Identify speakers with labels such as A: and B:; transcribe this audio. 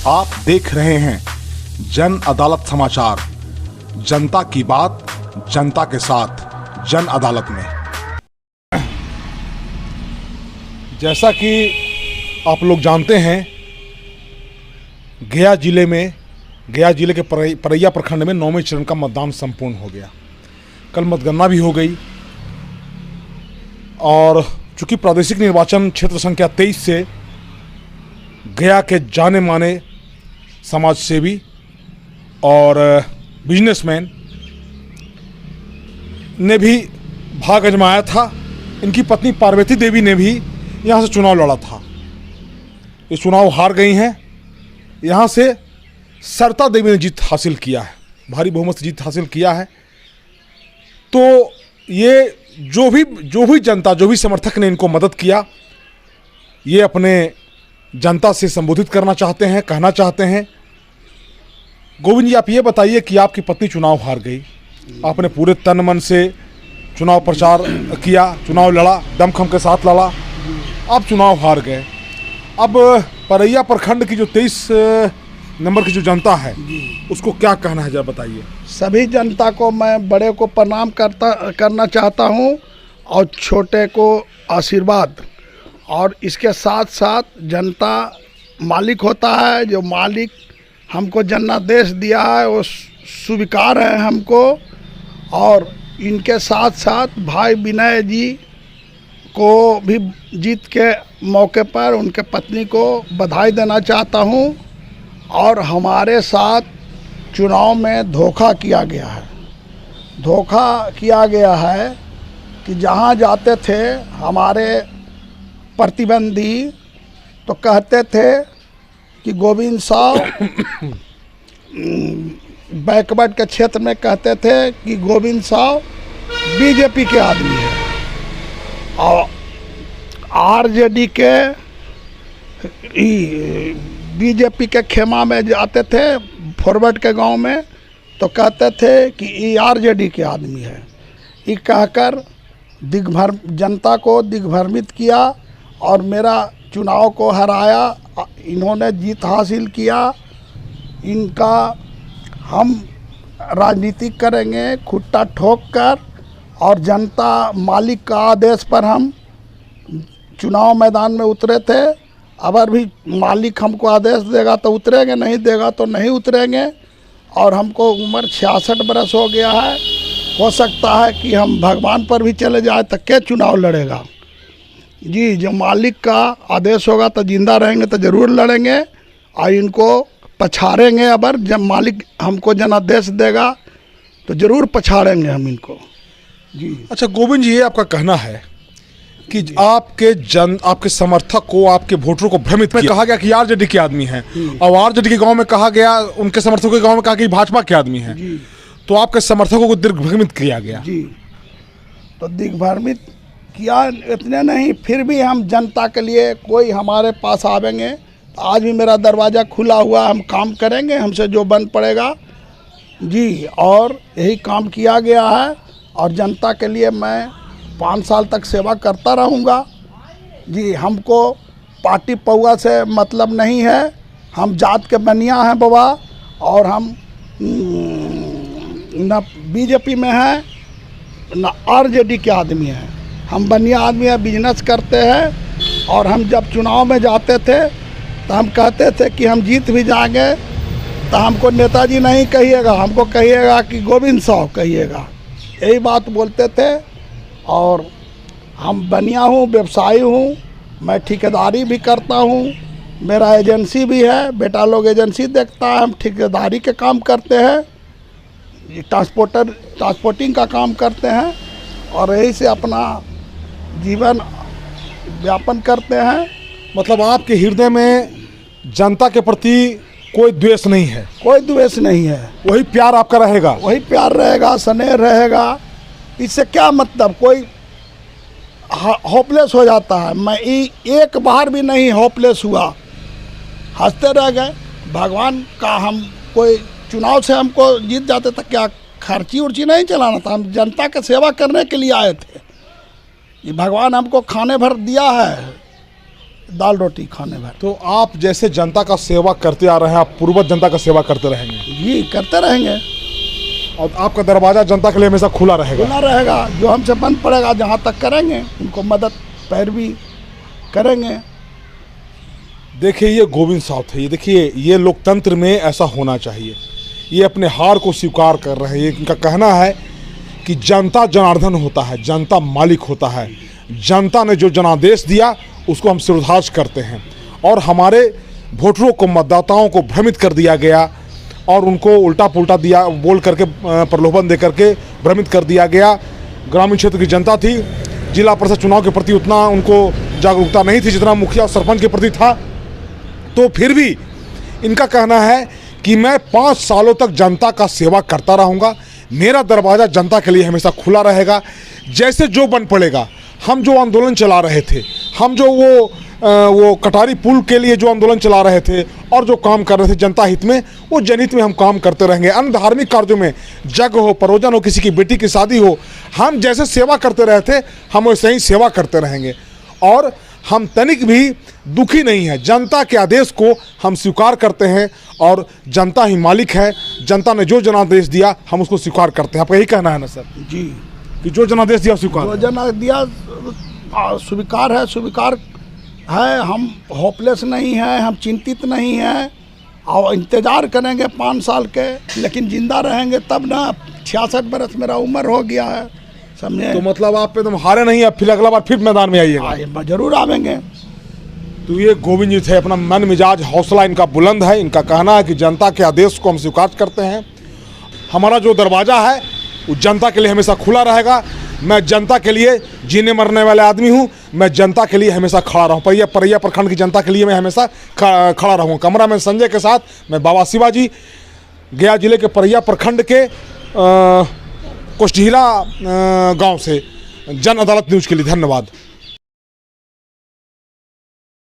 A: आप देख रहे हैं जन अदालत समाचार। जनता की बात जनता के साथ जन अदालत में। जैसा कि आप लोग जानते हैं, गया जिले के परैया प्रखंड में 9वें चरण का मतदान संपूर्ण हो गया। कल मतगणना भी हो गई और चूंकि प्रादेशिक निर्वाचन क्षेत्र संख्या 23 से गया के जाने माने समाज सेवी और बिजनेसमैन ने भी भाग आजमाया था। इनकी पत्नी पार्वती देवी ने भी यहाँ से चुनाव लड़ा था। ये चुनाव हार गई हैं। यहाँ से सरिता देवी ने जीत हासिल किया है, भारी बहुमत से जीत हासिल किया है। तो ये जो भी जनता, जो भी समर्थक ने इनको मदद किया, ये अपने जनता से संबोधित करना चाहते हैं, कहना चाहते हैं। गोविंद जी, आप ये बताइए कि आपकी पत्नी चुनाव हार गई, आपने पूरे तन मन से चुनाव प्रचार किया, चुनाव लड़ा, दमखम के साथ लड़ा, आप चुनाव हार गए। अब परैया प्रखंड की जो 23 नंबर की जो जनता है, उसको क्या कहना है, जरा बताइए।
B: सभी जनता को मैं बड़े को प्रणाम करना चाहता हूँ और छोटे को आशीर्वाद। और इसके साथ साथ जनता मालिक होता है, जो मालिक हमको जनादेश दिया है वो स्वीकार है हमको। और इनके साथ साथ भाई विनय जी को भी जीत के मौके पर उनके पत्नी को बधाई देना चाहता हूँ। और हमारे साथ चुनाव में धोखा किया गया है कि जहाँ जाते थे हमारे प्रतिबंधी तो कहते थे कि गोविंद साहब बैकवर्ड के क्षेत्र में कहते थे कि गोविंद साहब बीजेपी के आदमी है। और आरजेडी के बीजेपी के खेमा में जाते थे, फॉरवर्ड के गांव में, तो कहते थे कि ये आरजेडी के आदमी है। ये कहकर जनता को दिग्भ्रमित किया और मेरा चुनाव को हराया। इन्होंने जीत हासिल किया। इनका हम राजनीति करेंगे खुट्टा ठोक कर, और जनता मालिक का आदेश पर हम चुनाव मैदान में उतरे थे। अगर भी मालिक हमको आदेश देगा तो उतरेंगे, नहीं देगा तो नहीं उतरेंगे। और हमको उम्र 66 बरस हो गया है। हो सकता है कि हम भगवान पर भी चले जाए तो क्या चुनाव लड़ेगा जी। जो मालिक का आदेश होगा तो जिंदा रहेंगे तो ज़रूर लड़ेंगे और इनको पछाड़ेंगे। अगर जब मालिक हमको जनादेश देगा तो ज़रूर पछाड़ेंगे हम इनको जी।
A: अच्छा गोविंद जी, ये आपका कहना है कि आपके समर्थक को, आपके वोटरों को भ्रमित में कहा गया कि आरजेडी के आदमी हैं, और आरजेडी के गांव में कहा गया, उनके समर्थकों के गांव में कहा कि भाजपा के आदमी हैं। तो आपके समर्थकों को दिग्भ्रमित किया गया
B: जी। तो दिग्भ्रमित किया इतने नहीं, फिर भी हम जनता के लिए कोई हमारे पास आवेंगे तो आज भी मेरा दरवाज़ा खुला हुआ, हम काम करेंगे, हमसे जो बन पड़ेगा जी। और यही काम किया गया है और जनता के लिए मैं 5 साल तक सेवा करता रहूँगा जी। हमको पार्टी पौआ से मतलब नहीं है। हम जात के बनिया हैं बाबा, और हम न बीजेपी में हैं न आरजेडी के आदमी हैं। हम बनिया आदमी हैं, बिजनेस करते हैं। और हम जब चुनाव में जाते थे तो हम कहते थे कि हम जीत भी जाएंगे तो हमको नेताजी नहीं कहिएगा, हमको कहिएगा कि गोविंद साहब कहिएगा, यही बात बोलते थे। और हम बनिया हूँ, व्यवसायी हूँ, मैं ठेकेदारी भी करता हूँ, मेरा एजेंसी भी है, बेटा लोग एजेंसी देखता है, हम ठेकेदारी के काम करते हैं, ट्रांसपोर्टिंग का काम करते हैं और यही से अपना जीवन व्यापन करते हैं।
A: मतलब आपके हृदय में जनता के प्रति कोई द्वेष नहीं है?
B: कोई द्वेष नहीं है।
A: वही प्यार आपका रहेगा?
B: वही प्यार रहेगा, स्नेह रहेगा। इससे क्या मतलब, कोई होपलेस हो जाता है। मैं एक बार भी नहीं होपलेस हुआ, हंसते रह गए। भगवान का हम कोई चुनाव से हमको जीत जाते तो क्या खर्ची उर्ची नहीं चलाना था, हम जनता की सेवा करने के लिए आए थे। ये भगवान हमको खाने भर दिया है दाल रोटी खाने भर।
A: तो आप जैसे जनता का सेवा करते आ रहे हैं, आप पूर्वज जनता का सेवा करते रहेंगे
B: जी करते रहेंगे,
A: और आपका दरवाज़ा जनता के लिए हमेशा खुला रहेगा।
B: खुला रहेगा। जो हमसे बंद पड़ेगा जहाँ तक करेंगे, उनको मदद पैरवी करेंगे।
A: देखिए ये गोविंद साहब थे, ये देखिए ये लोकतंत्र में ऐसा होना चाहिए। ये अपने हार को स्वीकार कर रहे हैं। इनका कहना है कि जनता जनार्दन होता है, जनता मालिक होता है, जनता ने जो जनादेश दिया उसको हम सिरोधार्य करते हैं। और हमारे वोटरों को, मतदाताओं को भ्रमित कर दिया गया और उनको उल्टा पुल्टा दिया बोल करके, प्रलोभन दे करके भ्रमित कर दिया गया। ग्रामीण क्षेत्र की जनता थी, जिला परिषद चुनाव के प्रति उतना उनको जागरूकता नहीं थी जितना मुखिया और सरपंच के प्रति था। तो फिर भी इनका कहना है कि मैं 5 सालों तक जनता का सेवा करता रहूँगा, मेरा दरवाज़ा जनता के लिए हमेशा खुला रहेगा। जैसे जो बन पड़ेगा, हम जो आंदोलन चला रहे थे, हम जो वो कटारी पुल के लिए जो आंदोलन चला रहे थे और जो काम कर रहे थे जनता हित में, वो जनहित में हम काम करते रहेंगे। अन्य धार्मिक कार्यों में, यज्ञ हो, परोजन हो, किसी की बेटी की शादी हो, हम जैसे सेवा करते रहे थे हम वैसे ही सेवा करते रहेंगे। और हम तनिक भी दुखी नहीं है, जनता के आदेश को हम स्वीकार करते हैं और जनता ही मालिक है। जनता ने जो जनादेश दिया हम उसको स्वीकार करते हैं। आपका यही कहना है ना सर,
B: जी
A: कि जो जनादेश दिया स्वीकार?
B: जो जना दिया स्वीकार है, स्वीकार है। हम होपलेस नहीं हैं, हम चिंतित नहीं हैं और इंतज़ार करेंगे 5 साल के, लेकिन जिंदा रहेंगे तब ना। 66 बरस मेरा उम्र हो गया है, समझे।
A: तो मतलब आप एकदम हारे नहीं, अब फिर अगला बार फिर मैदान में आइएगा?
B: जरूर आवेंगे।
A: तो ये गोविंद जी थे, अपना मन मिजाज हौसला इनका बुलंद है। इनका कहना है कि जनता के आदेश को हम स्वीकार करते हैं, हमारा जो दरवाज़ा है वो जनता के लिए हमेशा खुला रहेगा। मैं जनता के लिए जीने मरने वाले आदमी हूँ, मैं जनता के लिए हमेशा खड़ा रहूँ। परैया प्रखंड की जनता के लिए मैं हमेशा खड़ा रहूँ। कैमरा मैन संजय के साथ मैं बाबा शिवाजी, गया जिले के परैया प्रखंड के कुशढीला गांव से। जन अदालत न्यूज़ के लिए धन्यवाद।